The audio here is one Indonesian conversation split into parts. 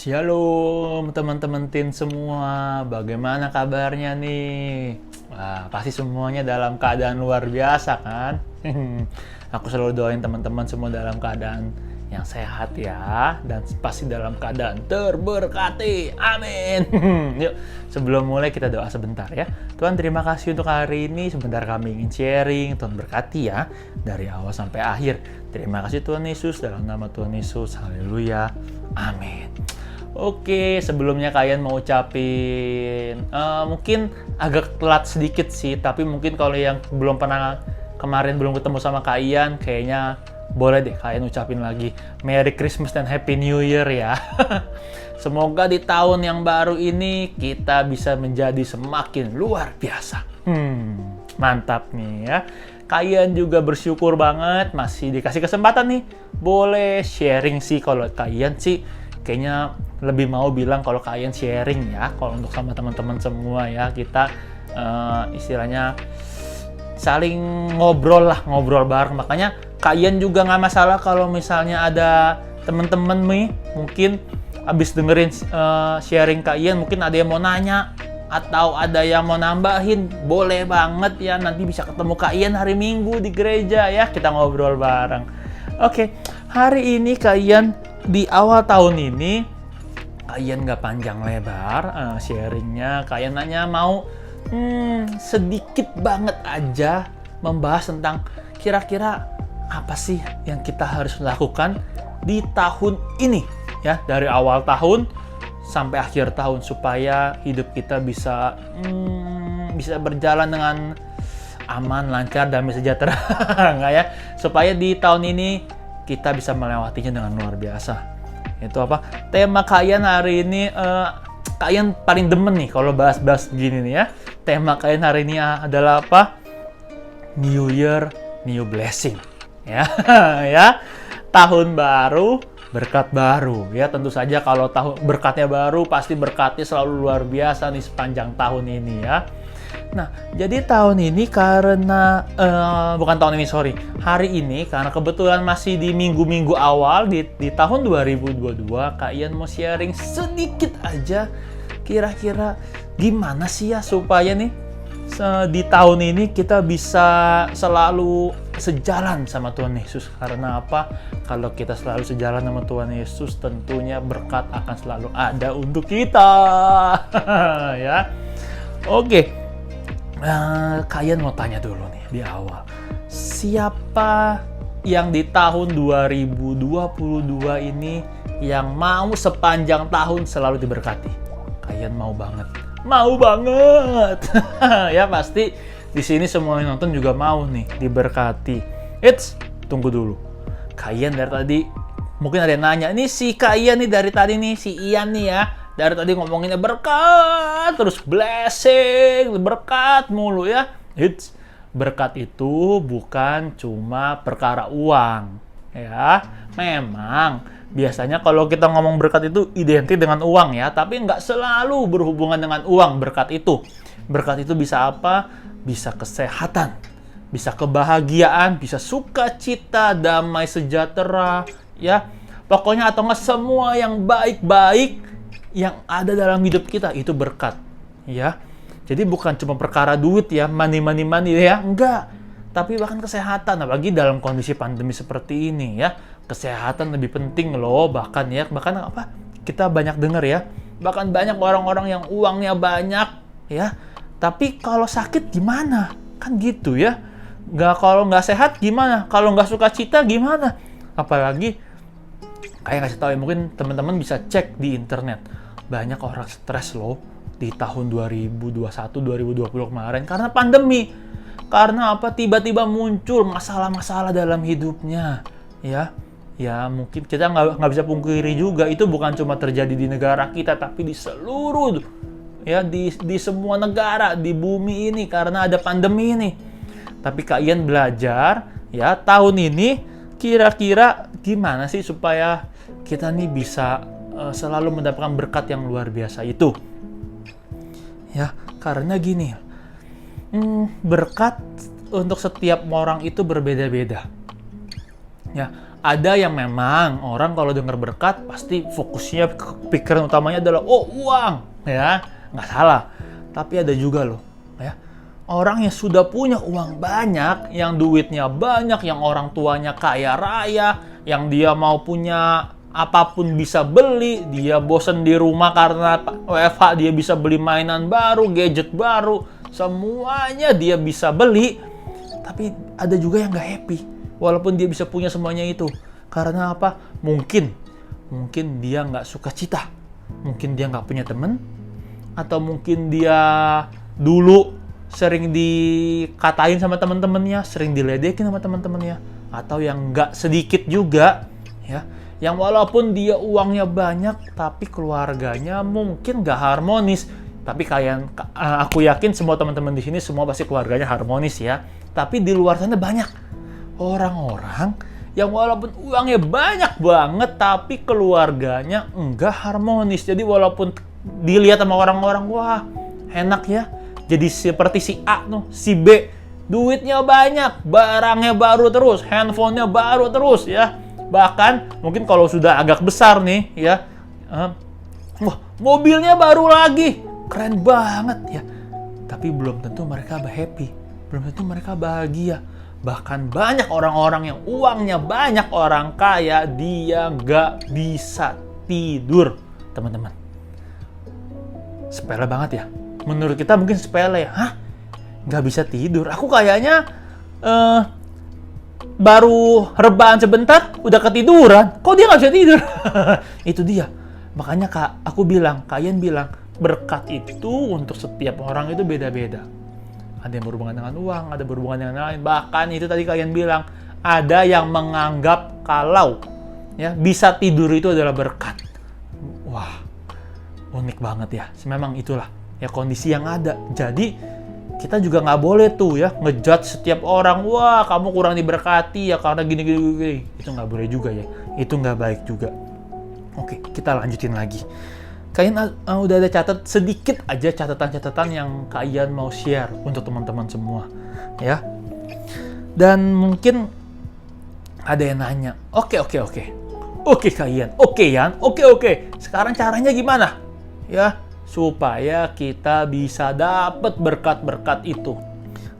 Shalom teman-teman Tin semua, bagaimana kabarnya nih? Wah, pasti semuanya dalam keadaan luar biasa kan? Aku selalu doain teman-teman semua dalam keadaan yang sehat ya, dan pasti dalam keadaan terberkati. Amin. Yuk, sebelum mulai kita doa sebentar ya. Tuhan, terima kasih untuk hari ini. Sebentar kami ingin sharing. Tuhan berkati ya, dari awal sampai akhir. Terima kasih Tuhan Yesus, dalam nama Tuhan Yesus. Haleluya. Amin. Oke, sebelumnya kalian mau ucapin mungkin agak telat sedikit sih, tapi mungkin kalau yang belum pernah kemarin belum ketemu sama kalian, kayaknya boleh deh kalian ucapin lagi Merry Christmas dan Happy New Year ya. Semoga di tahun yang baru ini kita bisa menjadi semakin luar biasa. Mantap nih ya. Kalian juga bersyukur banget masih dikasih kesempatan nih. Boleh sharing sih, kalau kalian sih kayaknya lebih mau bilang kalau kalian sharing ya, kalau untuk sama teman-teman semua ya, kita istilahnya saling ngobrol bareng. Makanya kalian juga nggak masalah kalau misalnya ada teman-teman nih mungkin abis dengerin sharing kalian, mungkin ada yang mau nanya atau ada yang mau nambahin, boleh banget ya, nanti bisa ketemu kalian hari Minggu di gereja ya, kita ngobrol bareng. Oke, hari ini kalian di awal tahun ini, kalian nggak panjang lebar sharingnya, kalian hanya mau sedikit banget aja membahas tentang kira-kira apa sih yang kita harus lakukan di tahun ini ya, dari awal tahun sampai akhir tahun, supaya hidup kita bisa berjalan dengan aman, lancar, damai, sejahtera. Nggak ya? Supaya di tahun ini kita bisa melewatinya dengan luar biasa. Itu apa? Tema kalian hari ini, kalian paling demen nih kalau bahas-bahas gini nih ya. Tema kalian hari ini adalah apa? New Year, New Blessing. Ya, ya. Tahun baru, berkat baru. Ya, tentu saja kalau tahun berkatnya baru, pasti berkatnya selalu luar biasa nih sepanjang tahun ini ya. Nah, jadi tahun ini karena bukan tahun ini, sorry. Hari ini karena kebetulan masih di minggu-minggu awal di tahun 2022, kalian mau sharing sedikit aja kira-kira gimana sih ya supaya nih di tahun ini kita bisa selalu sejalan sama Tuhan Yesus. Karena apa? Kalau kita selalu sejalan sama Tuhan Yesus, tentunya berkat akan selalu ada untuk kita. Ya. Oke. Kalian mau tanya dulu nih di awal, siapa yang di tahun 2022 ini yang mau sepanjang tahun selalu diberkati? Kalian mau banget? Mau banget. Ya pasti di sini semua yang nonton juga mau nih diberkati. Tunggu dulu. Kalian dari tadi mungkin ada yang nanya, ini si kalian nih dari tadi nih, si Ian nih ya, dari tadi ngomonginnya berkat, terus blessing, berkat mulu ya. Berkat itu bukan cuma perkara uang ya. Memang biasanya kalau kita ngomong berkat itu identik dengan uang ya, tapi nggak selalu berhubungan dengan uang berkat itu. Berkat itu bisa apa? Bisa kesehatan, bisa kebahagiaan, bisa sukacita, damai, sejahtera ya. Pokoknya atau nggak semua yang baik-baik yang ada dalam hidup kita itu berkat ya. Jadi bukan cuma perkara duit ya, money ya, enggak. Tapi bahkan kesehatan, apalagi dalam kondisi pandemi seperti ini ya. Kesehatan lebih penting loh, bahkan apa? Kita banyak dengar ya. Bahkan banyak orang-orang yang uangnya banyak ya, tapi kalau sakit gimana? Kan gitu ya. Kalau nggak sehat gimana? Kalau nggak sukacita gimana? Apalagi kayak ngasih tahu ya, mungkin teman-teman bisa cek di internet. Banyak orang stres loh di tahun 2021-2020 kemarin karena pandemi. Karena apa? Tiba-tiba muncul masalah-masalah dalam hidupnya. Ya mungkin kita nggak bisa pungkiri juga, itu bukan cuma terjadi di negara kita, tapi di seluruh ya, di semua negara di bumi ini karena ada pandemi ini. Tapi kalian belajar ya tahun ini kira-kira gimana sih supaya kita nih bisa selalu mendapatkan berkat yang luar biasa itu. Ya, karena gini, berkat untuk setiap orang itu berbeda-beda. Ya, Ada yang memang orang kalau dengar berkat pasti fokusnya, pikiran utamanya adalah oh uang, ya nggak salah. Tapi ada juga loh, ya orang yang sudah punya uang banyak, yang duitnya banyak, yang orang tuanya kaya raya, yang dia mau punya apapun bisa beli, dia bosen di rumah karena WFH, dia bisa beli mainan baru, gadget baru, semuanya dia bisa beli. Tapi ada juga yang nggak happy walaupun dia bisa punya semuanya itu. Karena apa? Mungkin dia nggak suka cita. Mungkin dia nggak punya temen. Atau mungkin dia dulu sering dikatain sama teman-temannya, sering diledekin sama teman-temannya. Atau yang nggak sedikit juga, ya, yang walaupun dia uangnya banyak, tapi keluarganya mungkin nggak harmonis. Tapi aku yakin semua teman-teman di sini semua pasti keluarganya harmonis ya. Tapi di luar sana banyak orang-orang yang walaupun uangnya banyak banget, tapi keluarganya enggak harmonis. Jadi walaupun dilihat sama orang-orang, wah enak ya, jadi seperti si A tuh, si B, duitnya banyak, barangnya baru terus, handphonenya baru terus ya. Bahkan mungkin kalau sudah agak besar nih ya, wah mobilnya baru lagi, keren banget ya. Tapi belum tentu mereka happy, belum tentu mereka bahagia. Bahkan banyak orang-orang yang uangnya banyak, orang kaya, dia nggak bisa tidur, teman-teman. Sepele banget ya. Menurut kita mungkin sepele ya. Hah? Nggak bisa tidur? Aku kayaknya baru rebahan sebentar, udah ketiduran. Kok dia nggak bisa tidur? Itu dia. Makanya kalian bilang, berkat itu untuk setiap orang itu beda-beda. Ada yang berhubungan dengan uang, ada berhubungan dengan lain. Bahkan itu tadi kalian bilang, ada yang menganggap kalau ya bisa tidur itu adalah berkat. Wah, unik banget ya. Memang itulah ya kondisi yang ada. Jadi kita juga nggak boleh tuh ya ngejudge setiap orang. Wah, kamu kurang diberkati ya karena gini. Itu nggak boleh juga ya. Itu nggak baik juga. Oke, kita lanjutin lagi. Kalian udah ada sedikit aja catatan-catatan yang kalian mau share untuk teman-teman semua, ya. Dan mungkin ada yang nanya, oke kalian, oke. Sekarang caranya gimana? Ya, supaya kita bisa dapat berkat-berkat itu.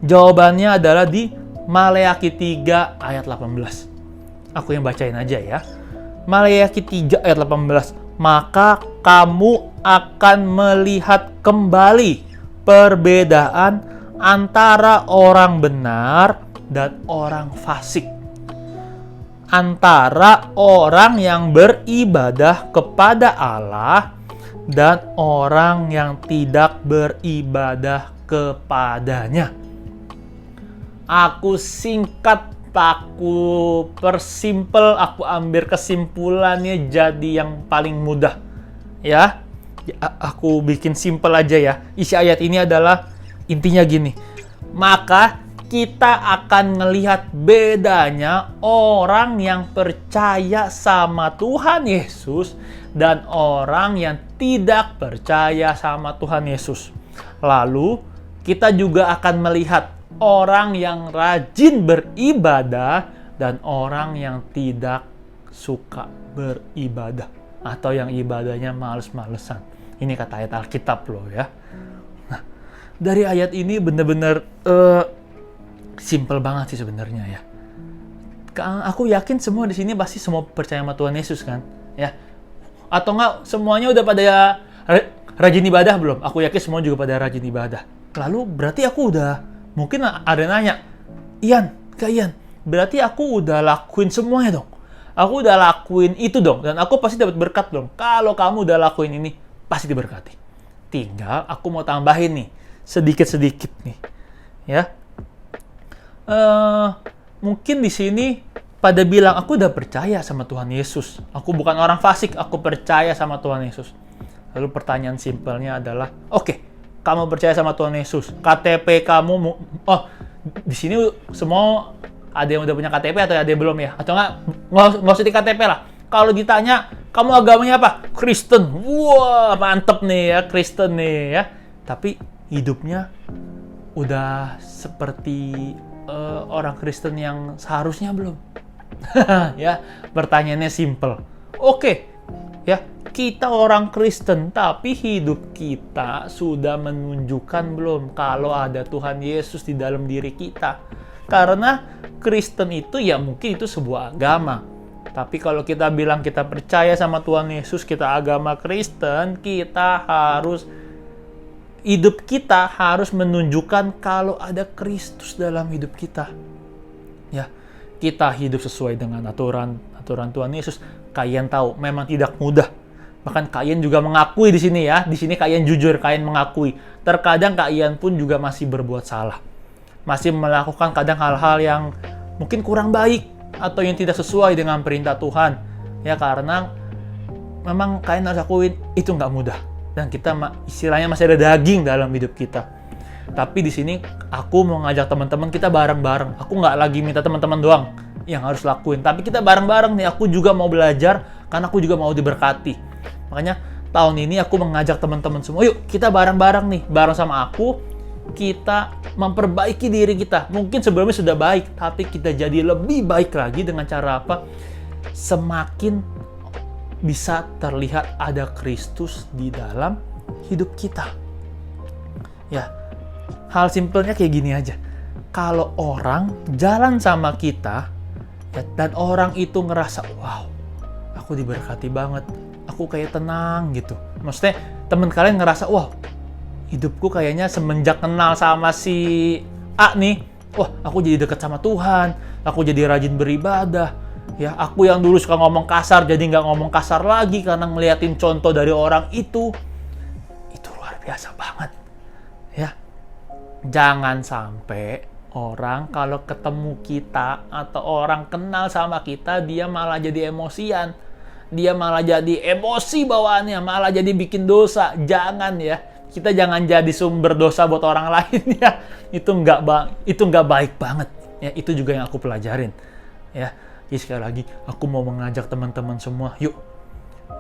Jawabannya adalah di Maleakhi 3 ayat 18. Aku yang bacain aja ya. Maleakhi 3 ayat 18. Maka kamu akan melihat kembali perbedaan antara orang benar dan orang fasik. Antara orang yang beribadah kepada Allah dan orang yang tidak beribadah kepadanya. Aku singkat, aku persimpel, aku ambil kesimpulannya jadi yang paling mudah. Ya, aku bikin simpel aja ya. Isi ayat ini adalah intinya gini. Maka kita akan melihat bedanya orang yang percaya sama Tuhan Yesus dan orang yang tidak percaya sama Tuhan Yesus. Lalu kita juga akan melihat orang yang rajin beribadah dan orang yang tidak suka beribadah atau yang ibadahnya males-malesan. Ini kata ayat Alkitab loh ya. Nah, dari ayat ini benar-benar simple banget sih sebenarnya ya. Aku yakin semua di sini pasti semua percaya sama Tuhan Yesus kan, ya. Atau enggak semuanya udah pada rajin ibadah belum? Aku yakin semua juga pada rajin ibadah. Lalu berarti aku udah, mungkin ada nanya, Ian, berarti aku udah lakuin semuanya dong. Aku udah lakuin itu dong, dan aku pasti dapat berkat dong. Kalau kamu udah lakuin ini, pasti diberkati. Tinggal aku mau tambahin nih, sedikit-sedikit nih, ya. Mungkin di sini pada bilang, aku udah percaya sama Tuhan Yesus. Aku bukan orang fasik, aku percaya sama Tuhan Yesus. Lalu pertanyaan simpelnya adalah, oke, kamu percaya sama Tuhan Yesus. KTP kamu, di sini semua ada yang udah punya KTP atau ada yang belum ya? Atau nggak usah di KTP lah. Kalau ditanya, kamu agamanya apa? Kristen. Wah, mantep nih ya, Kristen nih ya. Tapi hidupnya udah seperti orang Kristen yang seharusnya belum? Ya, pertanyaannya simple. Oke, ya, kita orang Kristen, tapi hidup kita sudah menunjukkan belum kalau ada Tuhan Yesus di dalam diri kita? Karena Kristen itu ya mungkin itu sebuah agama. Tapi kalau kita bilang kita percaya sama Tuhan Yesus, kita agama Kristen, hidup kita harus menunjukkan kalau ada Kristus dalam hidup kita. Ya, kita hidup sesuai dengan aturan Tuhan Yesus. Kalian tahu, memang tidak mudah. Bahkan kalian juga mengakui di sini ya. Di sini kalian jujur, kalian mengakui. Terkadang kalian pun juga masih berbuat salah. Masih melakukan kadang hal-hal yang mungkin kurang baik atau yang tidak sesuai dengan perintah Tuhan. Ya, karena memang kalian harus akuin itu nggak mudah. Dan kita istilahnya masih ada daging dalam hidup kita. Tapi di sini aku mau ngajak teman-teman kita bareng-bareng. Aku nggak lagi minta teman-teman doang yang harus lakuin. Tapi kita bareng-bareng nih. Aku juga mau belajar karena aku juga mau diberkati. Makanya tahun ini aku mengajak teman-teman semua. Yuk kita bareng-bareng nih. Bareng sama aku. Kita memperbaiki diri kita. Mungkin sebelumnya sudah baik. Tapi kita jadi lebih baik lagi dengan cara apa? Semakin bisa terlihat ada Kristus di dalam hidup kita. Ya, hal simpelnya kayak gini aja. Kalau orang jalan sama kita, ya, dan orang itu ngerasa, wow, aku diberkati banget, aku kayak tenang gitu. Maksudnya teman kalian ngerasa, wow, hidupku kayaknya semenjak kenal sama si A nih, wah, aku jadi dekat sama Tuhan, aku jadi rajin beribadah. Ya, aku yang dulu suka ngomong kasar jadi nggak ngomong kasar lagi karena ngeliatin contoh dari orang itu luar biasa banget. Ya, jangan sampai orang kalau ketemu kita atau orang kenal sama kita dia malah jadi emosian, dia malah jadi emosi bawaannya, malah jadi bikin dosa. Jangan ya, kita jangan jadi sumber dosa buat orang lain ya. Itu nggak baik banget. Ya, itu juga yang aku pelajarin. Ya. Jadi sekali lagi, aku mau mengajak teman-teman semua, yuk,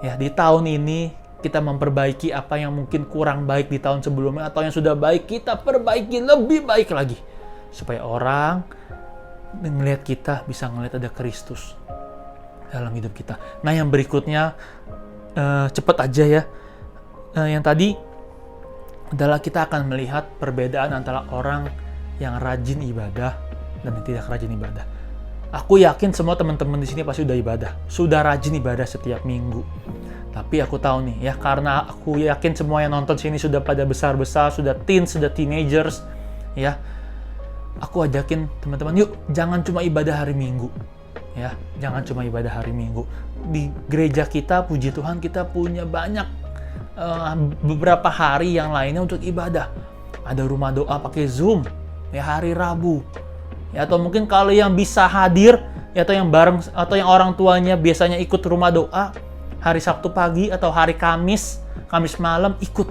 ya di tahun ini kita memperbaiki apa yang mungkin kurang baik di tahun sebelumnya atau yang sudah baik kita perbaiki lebih baik lagi supaya orang melihat kita bisa ngelihat ada Kristus dalam hidup kita. Nah yang berikutnya cepet aja ya, yang tadi adalah kita akan melihat perbedaan antara orang yang rajin ibadah dan yang tidak rajin ibadah. Aku yakin semua teman-teman di sini pasti sudah rajin ibadah setiap minggu. Tapi aku tahu nih ya, karena aku yakin semua yang nonton sini sudah pada besar-besar, sudah teens, sudah teenagers, ya. Aku ajakin teman-teman, yuk jangan cuma ibadah hari Minggu, ya. Jangan cuma ibadah hari Minggu. Di gereja kita, puji Tuhan, kita punya banyak beberapa hari yang lainnya untuk ibadah. Ada rumah doa pakai Zoom, ya hari Rabu. Ya, atau mungkin kalau yang bisa hadir ya, atau yang bareng atau yang orang tuanya biasanya ikut rumah doa hari Sabtu pagi atau hari Kamis malam ikut.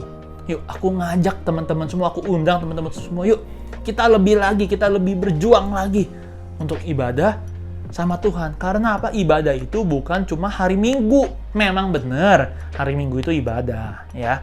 Yuk, aku ngajak teman-teman semua, aku undang teman-teman semua, yuk kita lebih berjuang lagi untuk ibadah sama Tuhan. Karena apa? Ibadah itu bukan cuma hari Minggu. Memang benar hari Minggu itu ibadah ya.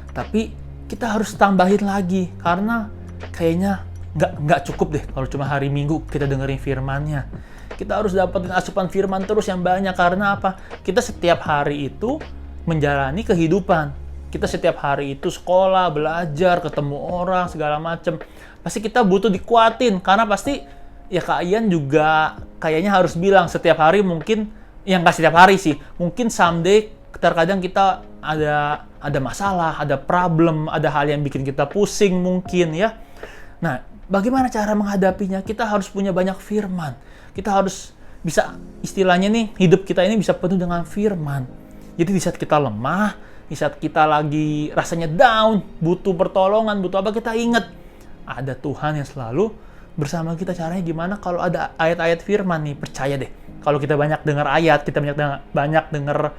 Tapi kita harus tambahin lagi karena kayaknya nggak cukup deh kalau cuma hari Minggu kita dengerin firman-Nya. Kita harus dapetin asupan firman terus yang banyak. Karena apa? Kita setiap hari itu menjalani kehidupan. Kita setiap hari itu sekolah, belajar, ketemu orang, segala macem. Pasti kita butuh dikuatin. Karena pasti ya kalian juga kayaknya harus bilang setiap hari mungkin, yang nggak setiap hari sih. Mungkin someday terkadang kita ada masalah, ada problem, ada hal yang bikin kita pusing mungkin ya. Nah, bagaimana cara menghadapinya? Kita harus punya banyak firman. Kita harus bisa, istilahnya nih, hidup kita ini bisa penuh dengan firman. Jadi di saat kita lemah, di saat kita lagi rasanya down, butuh pertolongan, butuh apa, kita ingat ada Tuhan yang selalu bersama kita. Caranya gimana? Kalau ada ayat-ayat firman nih, percaya deh. Kalau kita banyak dengar ayat, kita banyak dengar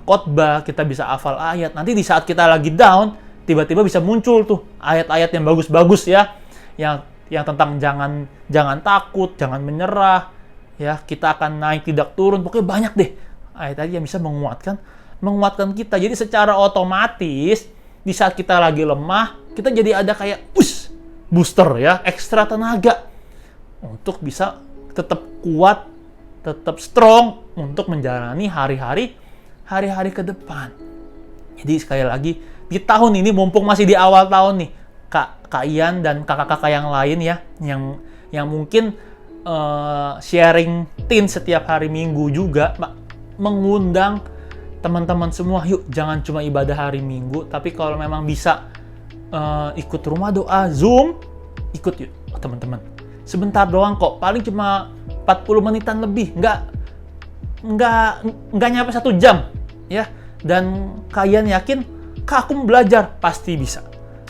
khotbah, kita bisa hafal ayat. Nanti di saat kita lagi down, tiba-tiba bisa muncul tuh ayat-ayat yang bagus-bagus ya. Yang tentang jangan takut, jangan menyerah, ya kita akan naik tidak turun, pokoknya banyak deh ayat-ayat yang bisa menguatkan kita. Jadi secara otomatis di saat kita lagi lemah, kita jadi ada kayak booster ya, ekstra tenaga untuk bisa tetap kuat tetap strong untuk menjalani hari-hari ke depan. Jadi sekali lagi, di tahun ini mumpung masih di awal tahun nih, Kak Ian dan kakak-kakak yang lain ya, yang mungkin sharing tin setiap hari Minggu juga, mengundang teman-teman semua, yuk jangan cuma ibadah hari Minggu, tapi kalau memang bisa ikut rumah doa, Zoom, ikut yuk teman-teman. Sebentar doang kok, paling cuma 40 menitan lebih, nggak nyampe 1 jam ya. Dan kalian yakin, Kak aku mau belajar, pasti bisa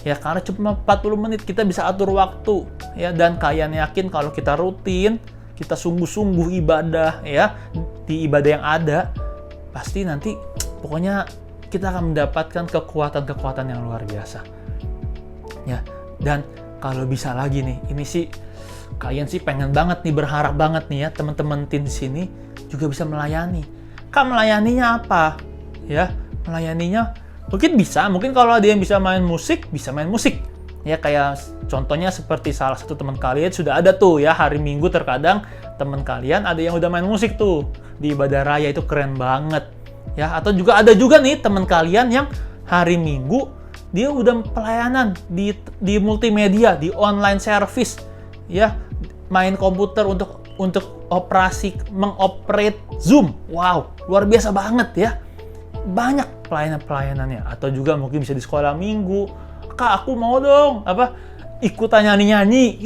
ya, karena cuma 40 menit kita bisa atur waktu ya. Dan kalian yakin kalau kita rutin, kita sungguh-sungguh ibadah ya, di ibadah yang ada, pasti nanti pokoknya kita akan mendapatkan kekuatan-kekuatan yang luar biasa ya. Dan kalau bisa lagi nih, ini sih kalian sih pengen banget nih, berharap banget nih ya, teman-teman tin di sini juga bisa melayani. Kak melayaninya apa? Ya, melayaninya mungkin kalau ada yang bisa main musik, bisa main musik. Ya kayak contohnya seperti salah satu teman kalian sudah ada tuh ya, hari Minggu terkadang teman kalian ada yang udah main musik tuh di ibadah raya, itu keren banget. Ya, atau juga ada juga nih teman kalian yang hari Minggu dia udah pelayanan di multimedia, di online service. Ya, main komputer untuk mengoperate Zoom. Wow, luar biasa banget ya. Banyak pelayanan-pelayanannya. Atau juga mungkin bisa di sekolah Minggu. Kak, aku mau dong ikutan nyanyi-nyanyi.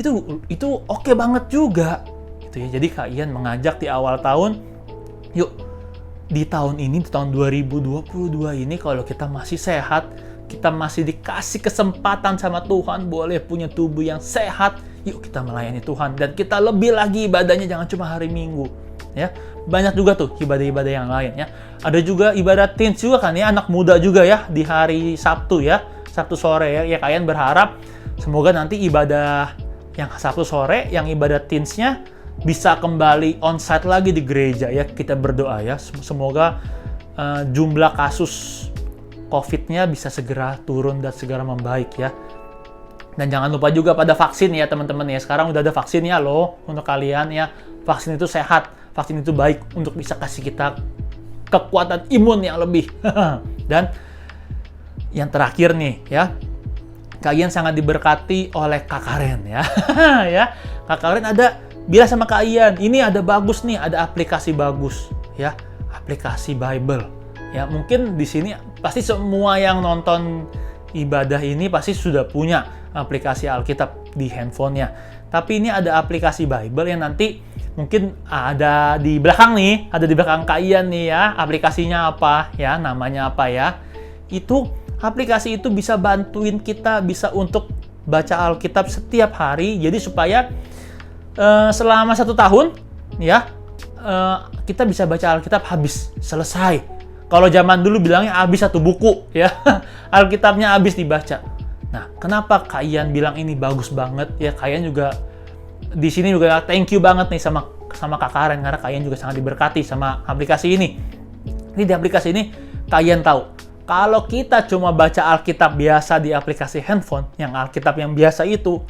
Itu oke banget juga. Gitu ya. Jadi Kak Ian mengajak di awal tahun, yuk di tahun ini, di tahun 2022 ini, kalau kita masih sehat, kita masih dikasih kesempatan sama Tuhan, boleh punya tubuh yang sehat, yuk kita melayani Tuhan. Dan kita lebih lagi ibadahnya, jangan cuma hari Minggu ya. Banyak juga tuh ibadah-ibadah yang lain ya. Ada juga ibadah teens juga kan ya, anak muda juga ya, di hari Sabtu ya, Sabtu sore ya. Kalian berharap semoga nanti ibadah yang Sabtu sore, yang ibadah teensnya bisa kembali onsite lagi di gereja ya. Kita berdoa ya, semoga jumlah kasus COVID-nya bisa segera turun dan segera membaik ya. Dan jangan lupa juga pada vaksin ya teman-teman ya. Sekarang udah ada vaksinnya loh untuk kalian ya. Vaksin itu sehat, vaksin itu baik untuk bisa kasih kita kekuatan imun yang lebih. Dan yang terakhir nih ya, kalian sangat diberkati oleh Kak Karen ya. Ya, Kak Karen bilang sama Kak Ian, ini ada bagus nih, ada aplikasi bagus ya, aplikasi Bible. Ya, mungkin di sini pasti semua yang nonton ibadah ini pasti sudah punya aplikasi Alkitab di handphonenya. Tapi ini ada aplikasi Bible yang nanti mungkin ada di belakang nih, ada di belakang Kak Ian nih ya. Aplikasinya apa ya, namanya apa ya. Itu aplikasi itu bisa bantuin kita bisa untuk baca Alkitab setiap hari. Jadi supaya selama 1 tahun ya kita bisa baca Alkitab habis, selesai. Kalau zaman dulu bilangnya habis 1 buku ya, Alkitabnya habis dibaca. Nah, kenapa Kak Ian bilang ini bagus banget ya? Kak Ian juga di sini juga thank you banget nih sama Kak Karen, karena Kak Ian juga sangat diberkati sama aplikasi ini. Ini di aplikasi ini Kak Ian tahu, kalau kita cuma baca Alkitab biasa di aplikasi handphone, yang Alkitab yang biasa itu,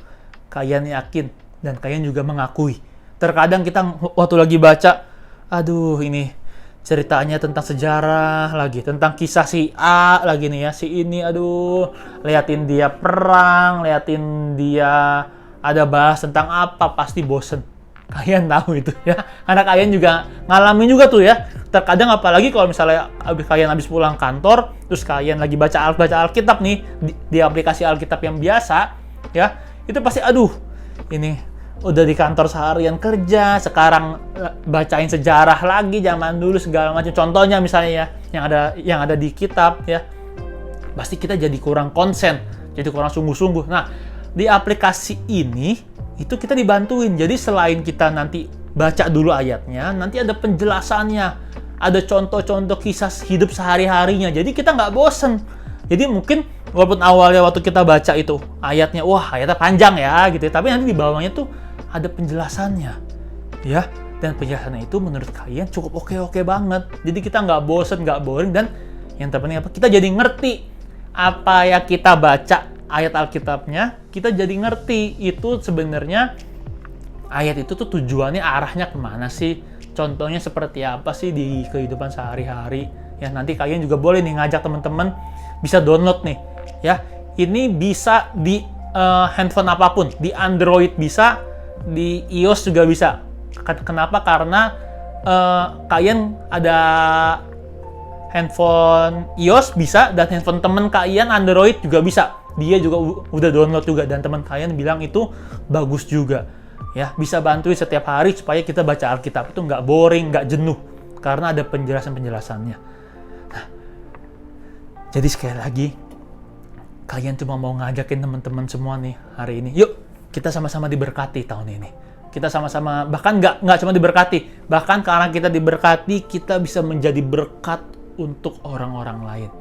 Kak Ian yakin dan Kak Ian juga mengakui, terkadang kita waktu lagi baca, aduh ini ceritanya tentang sejarah lagi, tentang kisah si A lagi nih ya, si ini aduh, liatin dia perang, liatin dia ada bahas tentang apa, pasti bosen. Kalian tahu itu ya, karena kalian juga ngalamin juga tuh ya. Terkadang apalagi kalau misalnya kalian habis pulang kantor, terus kalian lagi baca Alkitab nih di aplikasi Alkitab yang biasa ya, itu pasti aduh, ini udah di kantor seharian kerja, sekarang bacain sejarah lagi zaman dulu segala macam. Contohnya misalnya ya, yang ada di kitab ya, pasti kita jadi kurang konsen, jadi kurang sungguh-sungguh. Nah, di aplikasi ini itu kita dibantuin. Jadi selain kita nanti baca dulu ayatnya, nanti ada penjelasannya, ada contoh-contoh kisah hidup sehari-harinya. Jadi kita nggak bosen. Jadi mungkin walaupun awalnya waktu kita baca itu ayatnya, wah ayatnya panjang ya gitu, tapi nanti di bawahnya tuh ada penjelasannya ya, dan penjelasannya itu menurut kalian cukup oke banget. Jadi kita nggak bosen, nggak boring, dan yang terpenting apa, kita jadi ngerti apa ya kita baca ayat Alkitabnya, kita jadi ngerti itu sebenarnya ayat itu tuh tujuannya arahnya kemana sih. contohnya seperti apa sih di kehidupan sehari-hari. Ya, nanti kalian juga boleh nih ngajak teman-teman bisa download nih. Ya, ini bisa di handphone apapun, di Android bisa, di iOS juga bisa. Kenapa? Karena kalian ada handphone iOS bisa, dan handphone temen kalian Android juga bisa. Dia juga udah download juga, dan teman kalian bilang itu bagus juga. Ya, bisa bantuin setiap hari supaya kita baca Alkitab itu nggak boring, nggak jenuh, karena ada penjelasan-penjelasannya. Nah, jadi sekali lagi, kalian cuma mau ngajakin teman-teman semua nih hari ini, yuk kita sama-sama diberkati tahun ini. Kita sama-sama, bahkan nggak cuma diberkati, bahkan karena kita diberkati, kita bisa menjadi berkat untuk orang-orang lain.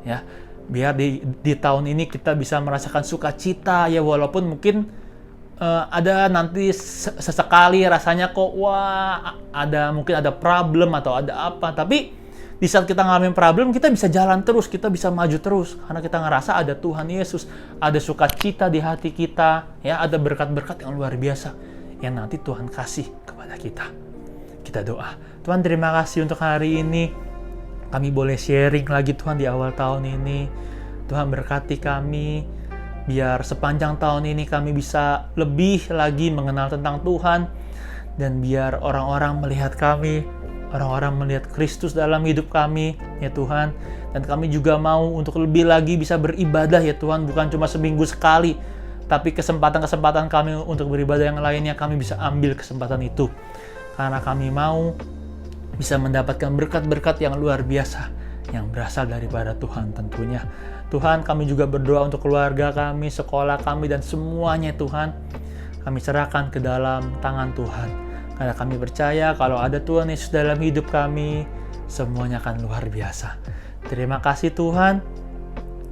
Ya, biar di tahun ini kita bisa merasakan sukacita, ya walaupun mungkin ada nanti sesekali rasanya kok mungkin ada problem atau ada apa, tapi di saat kita ngalamin problem, kita bisa jalan terus, kita bisa maju terus, karena kita ngerasa ada Tuhan Yesus, ada sukacita di hati kita, ya ada berkat-berkat yang luar biasa yang nanti Tuhan kasih kepada kita. Kita doa. Tuhan, terima kasih untuk hari ini. Kami boleh sharing lagi Tuhan di awal tahun ini. Tuhan berkati kami, biar sepanjang tahun ini kami bisa lebih lagi mengenal tentang Tuhan, dan biar orang-orang melihat kami, orang-orang melihat Kristus dalam hidup kami, ya Tuhan. Dan kami juga mau untuk lebih lagi bisa beribadah, ya Tuhan, bukan cuma seminggu sekali, tapi kesempatan-kesempatan kami untuk beribadah yang lainnya, kami bisa ambil kesempatan itu. Karena kami mau bisa mendapatkan berkat-berkat yang luar biasa, yang berasal daripada Tuhan tentunya. Tuhan, kami juga berdoa untuk keluarga kami, sekolah kami, dan semuanya Tuhan. Kami serahkan ke dalam tangan Tuhan. Karena kami percaya kalau ada Tuhan Yesus dalam hidup kami, semuanya akan luar biasa. Terima kasih Tuhan.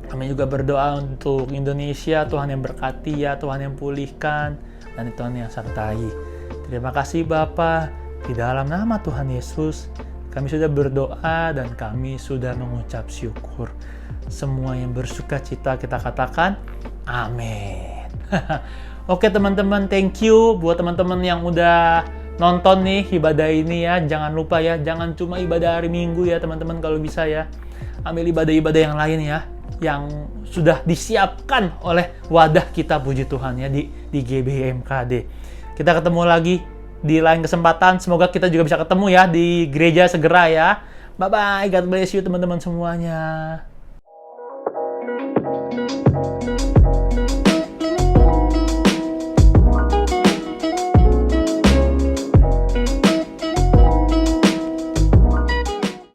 Kami juga berdoa untuk Indonesia, Tuhan yang berkati, ya Tuhan yang pulihkan, dan Tuhan yang sertai. Terima kasih Bapa, di dalam nama Tuhan Yesus, kami sudah berdoa dan kami sudah mengucap syukur. Semua yang bersuka cita kita katakan, amin. Oke teman-teman, thank you buat teman-teman yang udah nonton nih ibadah ini ya. Jangan lupa ya, jangan cuma ibadah hari Minggu ya teman-teman, kalau bisa ya. Ambil ibadah-ibadah yang lain ya, yang sudah disiapkan oleh wadah kita, puji Tuhan ya, di GBMKD. Kita ketemu lagi di lain kesempatan. Semoga kita juga bisa ketemu ya di gereja segera ya. Bye-bye, God bless you teman-teman semuanya.